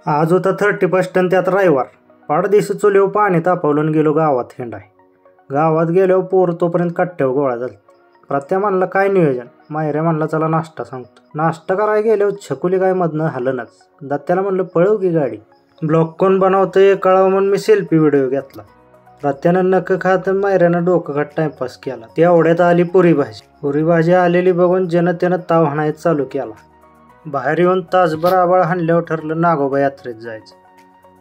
आज होता 31 आणि त्यात रविवार. पाडदिशी चुलीवर पाणी तापवलं गेलो गावात हिंडाय. गावात गेल्यावर पोर तोपर्यंत कट्ट्यावर गोळा झाली. प्रत्या म्हणला काय नियोजन. मायऱ्या म्हणला चला नाश्ता सांगतो. नाश्ता करायला गेल्यावर छकुली काय मधनं हलनच. दत्त्याला म्हणलं पळव की गाडी. ब्लॉग कोण बनवतंय कळावं म्हणून मी सेल्फी व्हिडिओ घेतला. प्रत्यानं नक खात मायऱ्यानं डोकं खात टाइमपास केला. तेवढ्यात आली पुरी भाजी. पुरी भाजी आलेली बघून त्यानं ताव हाणायचं चालू केला. बाहेर येऊन तासभर आबाळ हाणल्यावर ठरलं नागोबा यात्रेत जायचं.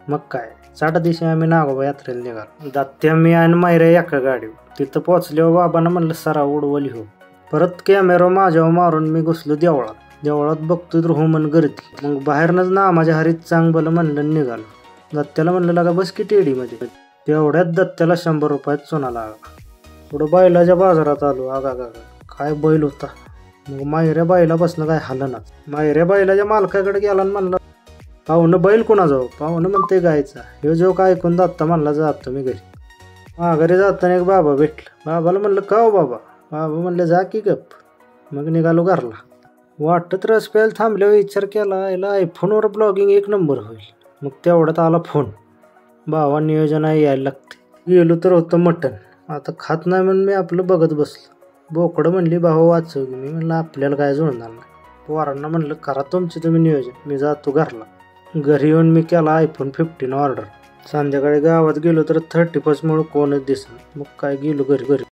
मग काय 60 दिवशी आम्ही नागोबा यात्रेला निघालो. दत्त्या मी आणि मायऱ्या एका गाडीवर. तिथं पोचल्यावर बाबांना म्हणलं सराव उडवली हो. परत कॅमेरा माझ्यावर मारून मी घुसलो देवळात. देवळात बघतोय तर हो मन गर्दी. मग बाहेरनंच नामाच्या हरीत चांगलं म्हणलं निघालो. दत्त्याला म्हणलं लागा बस की टेडीमध्ये. तेवढ्यात दत्त्याला 100 रुपयात चुना लागला. पुढं बैलाच्या बाजारात आलो. आगा काय बैल होता. मग मायऱ्या बैलापासनं काय हालनाच. मायऱ्या बैलाच्या मालकाकडे गेला आणि म्हणला पाहुणं बैल कोणा जाऊ. पाहुणं म्हणते गायचा. ह्यो जो काय ऐकून दत्ता म्हणला जातो मी घरी. माघारी जाताना एक बाबा भेटला. बाबाला म्हणलं का हो बाबा. बाबा म्हणलं जा की गप. मग निघालो घरला. वाटत रस प्यायला थांबल्यावर विचार केला याला आयफोनवर ब्लॉगिंग एक नंबर होईल. मग तेवढ्यात आला फोन. बाबा नियोजन यायला लागते. गेलो तर होतं मटण. आता खात नाही म्हणून मी आपलं बघत बसलो. बोकडं म्हणली भाऊ वाचव. मी म्हणलं आपल्याला काय जुळणार नाही. पोरांना म्हणलं करा तुमचं तुम्ही नियोजन. मी जातो घरला. घरी येऊन मी केला iPhone 15 ऑर्डर. संध्याकाळी गावात गेलो तर 31 मुळे कोणच दिसलं. मग काय गेलो घरी.